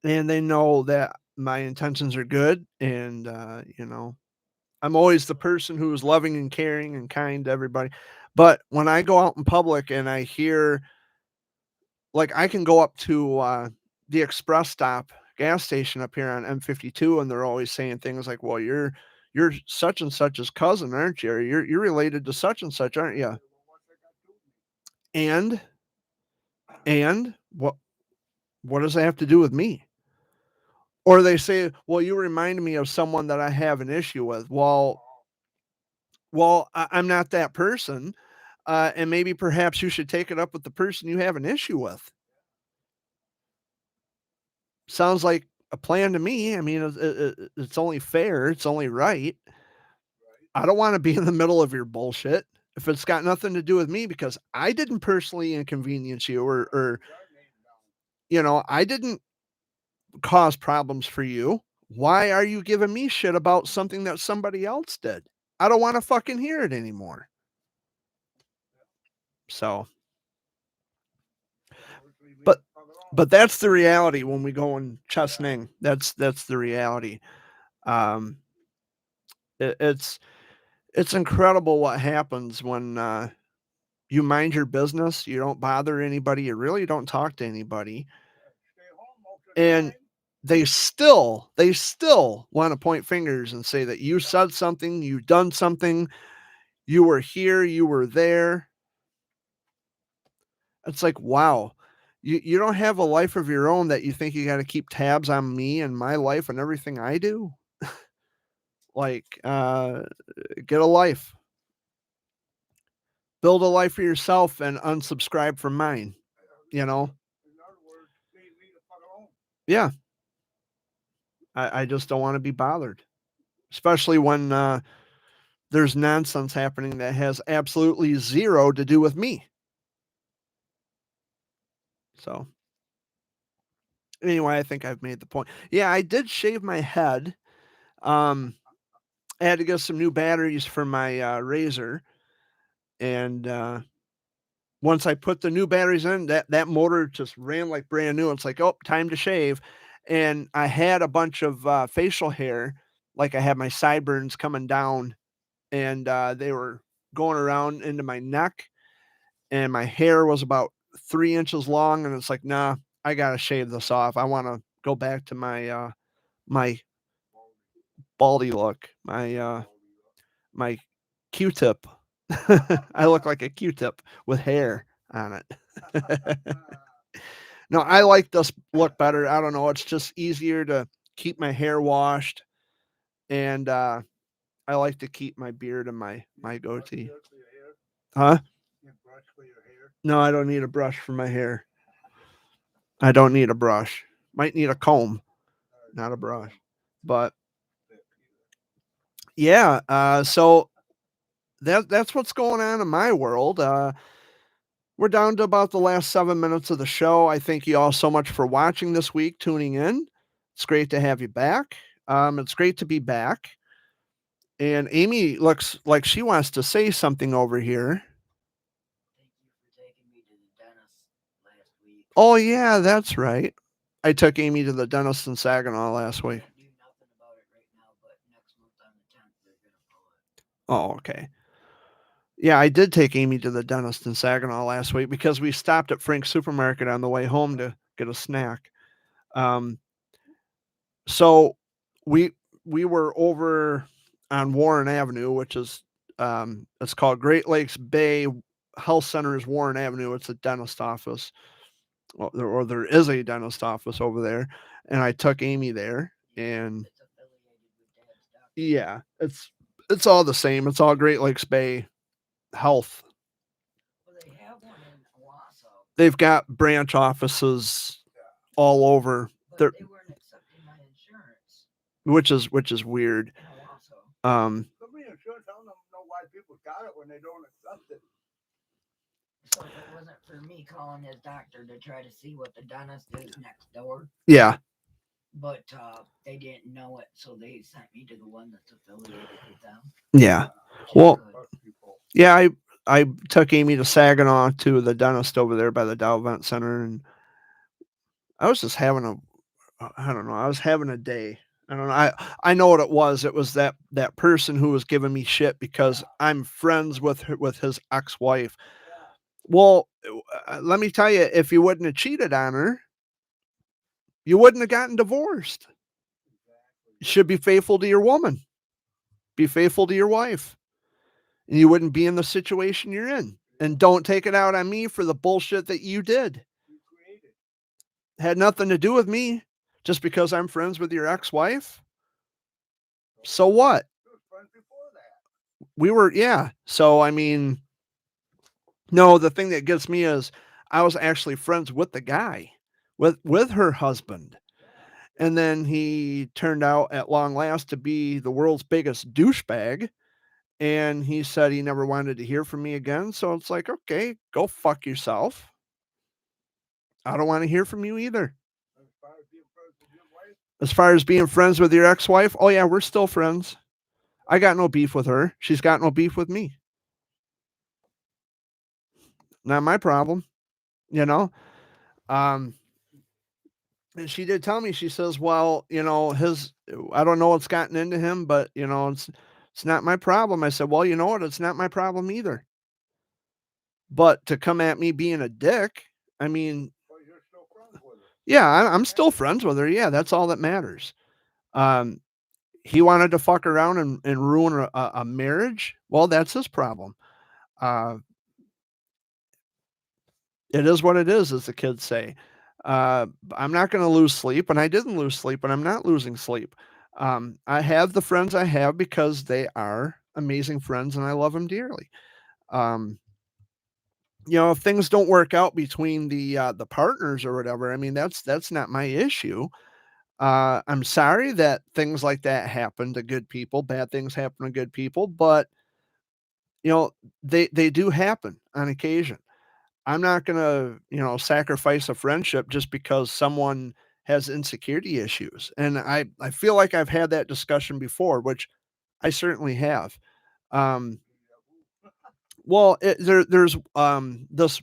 and they know that my intentions are good, and I'm always the person who is loving and caring and kind to everybody. But when I go out in public and I hear, like, I can go up to the Express Stop gas station up here on M52, and they're always saying things like, "Well, you're such and such's cousin, aren't you? Or you're related to such and such, aren't you?" And what does that have to do with me? Or they say, "Well, you remind me of someone that I have an issue with." Well, I'm not that person, and maybe perhaps you should take it up with the person you have an issue with. Sounds like a plan to me. I mean, it's only fair. It's only right. I don't want to be in the middle of your bullshit if it's got nothing to do with me because I didn't personally inconvenience you or I didn't cause problems for you. Why are you giving me shit about something that somebody else did? I don't want to fucking hear it anymore. So, but that's the reality when we go in Chesaning. That's the reality. It's incredible what happens when you mind your business. You don't bother anybody. You really don't talk to anybody, and they still want to point fingers and say that you said something, you done something, you were here, you were there. It's like, wow, you don't have a life of your own that you think you got to keep tabs on me and my life and everything I do. Like, get a life, build a life for yourself, and unsubscribe from mine. You know, yeah. I just don't want to be bothered, especially when there's nonsense happening that has absolutely zero to do with me. So, anyway, I think I've made the point. Yeah, I did shave my head. I had to get some new batteries for my Razor, and once I put the new batteries in, that motor just ran like brand new. It's like, oh, time to shave. And I had a bunch of facial hair, like I had my sideburns coming down, and they were going around into my neck, and my hair was about 3 inches long, and it's like, nah, I gotta shave this off. I want to go back to my baldy look, my Q-tip. I look like a Q-tip with hair on it. No, I like this look better. I don't know. It's just easier to keep my hair washed, and I like to keep my beard and my goatee. Huh? No, I don't need a brush for my hair. I don't need a brush. Might need a comb, not a brush. But yeah, so that's what's going on in my world. We're down to about the last 7 minutes of the show. I thank you all so much for watching this week, tuning in. It's great to have you back. It's great to be back. And Amy looks like she wants to say something over here. Thank you for taking me to the dentist last week. Oh, yeah, that's right. I took Amy to the dentist in Saginaw last week. I don't do nothing about it right now, but next month on the 10th, they're going to pull it. Oh, okay. Yeah, I did take Amy to the dentist in Saginaw last week because we stopped at Frank's Supermarket on the way home to get a snack. So we were over on Warren Avenue, which is it's called Great Lakes Bay Health Center's Warren Avenue. It's a dentist office, or there is a dentist office over there, and I took Amy there, and It's affiliated with Dad's doctor. yeah, it's all the same. It's all Great Lakes Bay Health. Well, they have one in Owasso, They've got branch offices all over, but They're- they weren't accepting my insurance which is weird. in Owasso. Company insurance, I don't know why people got it when they don't accept it. So if it wasn't for me calling his doctor to try to see what the dentist is next door, Yeah, but they didn't know it, so they sent me to the one that's affiliated with them. yeah. which is Well, good. Most people. Yeah, I took Amy to Saginaw to the dentist over there by the Dow Event Center, and I was just having I don't know, I was having a day. I don't know. I know what it was. It was that person who was giving me shit because I'm friends with his ex-wife. Well, let me tell you, if you wouldn't have cheated on her, you wouldn't have gotten divorced. You should be faithful to your woman. Be faithful to your wife. And you wouldn't be in the situation you're in. And don't take it out on me for the bullshit that you did. Had nothing to do with me. Just because I'm friends with your ex-wife. So what? We were, yeah. So, I mean, no, the thing that gets me is I was actually friends with the guy, with her husband. And then he turned out at long last to be the world's biggest douchebag. And he said he never wanted to hear from me again. So it's like, okay, go fuck yourself. I don't want to hear from you either. As far as being friends with your ex-wife, oh yeah, we're still friends. I got no beef with her. She's got no beef with me. Not my problem, you know? And she did tell me, she says, well, you know, I don't know what's gotten into him, but you know, it's not my problem. I said, well, you know what? It's not my problem either. But to come at me being a dick, I mean, yeah, I'm still friends with her. Yeah, that's all that matters. He wanted to fuck around and ruin a marriage. Well, that's his problem. It is what it is, as the kids say. I'm not going to lose sleep, and I didn't lose sleep, and I'm not losing sleep. I have the friends I have because they are amazing friends, and I love them dearly. You know, if things don't work out between the partners or whatever, I mean, that's not my issue. I'm sorry that things like that happen to good people. Bad things happen to good people, but you know, they do happen on occasion. I'm not gonna, you know, sacrifice a friendship just because someone has insecurity issues. And I feel like I've had that discussion before, which I certainly have. Um, well, there's this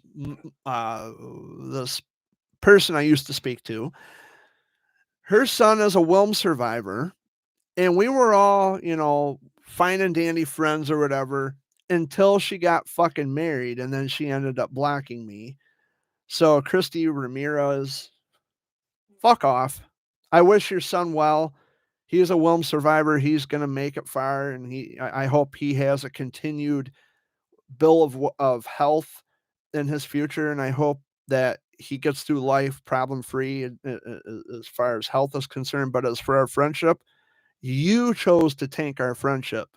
person I used to speak to. Her son is a Wilm survivor, and we were all, you know, fine and dandy friends or whatever until she got fucking married, and then she ended up blocking me. So Christy Ramirez, fuck off. I wish your son well. He is a Wilm survivor. He's gonna make it far, and I hope he has a continued bill of health in his future, and I hope that he gets through life problem free as far as health is concerned. But as for our friendship, you chose to tank our friendship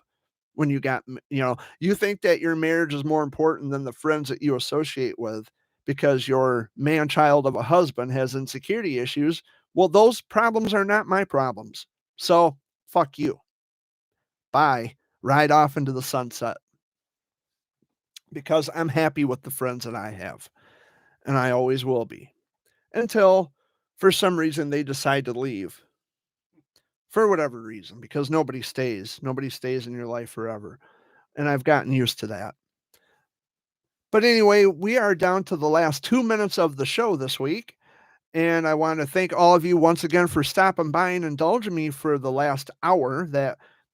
when you got, you know, you think that your marriage is more important than the friends that you associate with because your man child of a husband has insecurity issues. Well, those problems are not my problems. So fuck you. Bye. Ride off into the sunset. Because I'm happy with the friends that I have. And I always will be. Until for some reason they decide to leave. For whatever reason, because nobody stays. Nobody stays in your life forever. And I've gotten used to that. But anyway, we are down to the last 2 minutes of the show this week. And I want to thank all of you once again for stopping by and indulging me for the last hour.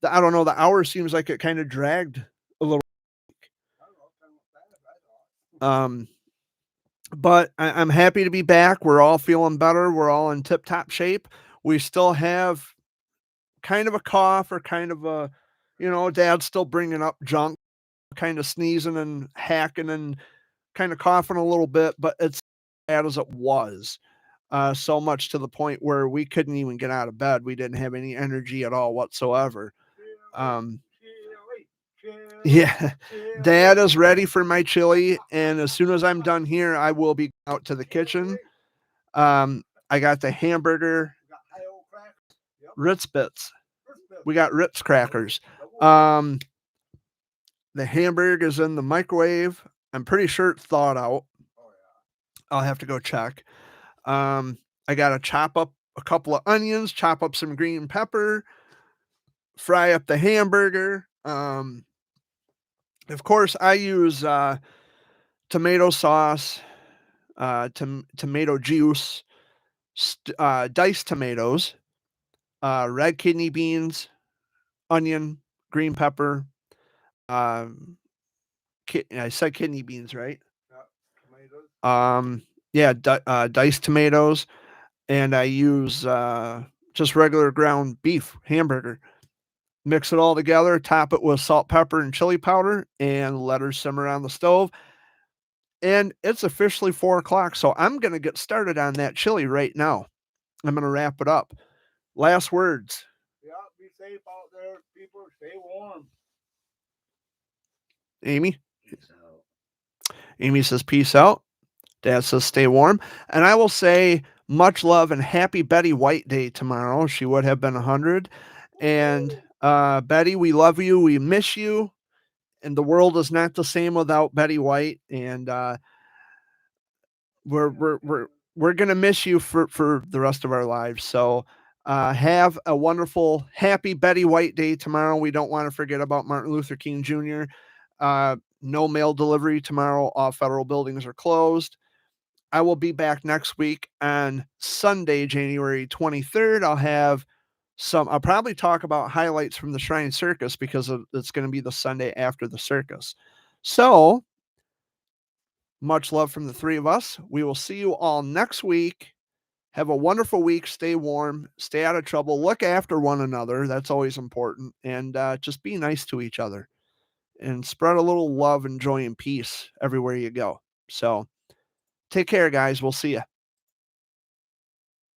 I don't know, the hour seems like it kind of dragged a little. But I'm happy to be back. We're all feeling better. We're all in tip-top shape. We still have kind of a cough or kind of a, you know, Dad's still bringing up junk, kind of sneezing and hacking and kind of coughing a little bit, but it's bad as it was. So much to the point where we couldn't even get out of bed. We didn't have any energy at all whatsoever. Yeah, Dad is ready for my chili, and as soon as I'm done here, I will be out to the kitchen. I got the hamburger, Ritz bits. We got Ritz crackers. The hamburger is in the microwave. I'm pretty sure it's thawed out. I'll have to go check. I got to chop up a couple of onions, chop up some green pepper, fry up the hamburger. Of course, I use tomato sauce, tomato juice, diced tomatoes, red kidney beans, onion, green pepper. Um, I said kidney beans, right? Yeah, tomatoes. Yeah, diced tomatoes, and I use just regular ground beef hamburger. Mix it all together, top it with salt, pepper, and chili powder, and let her simmer on the stove. And it's officially 4 o'clock, so I'm going to get started on that chili right now. I'm going to wrap it up. Last words. Yeah, be safe out there, people. Stay warm. Amy? Peace out. Amy says, peace out. Dad says, stay warm. And I will say, much love and happy Betty White Day tomorrow. She would have been 100. And Betty, we love you. We miss you. And the world is not the same without Betty White. And we're gonna miss you for the rest of our lives. So have a wonderful, happy Betty White Day tomorrow. We don't want to forget about Martin Luther King Jr. No mail delivery tomorrow. All federal buildings are closed. I will be back next week on Sunday, January 23rd. I'll probably talk about highlights from the Shrine Circus because it's going to be the Sunday after the circus. So much love from the three of us. We will see you all next week. Have a wonderful week. Stay warm. Stay out of trouble. Look after one another. That's always important. And just be nice to each other. And spread a little love and joy and peace everywhere you go. So take care, guys. We'll see you.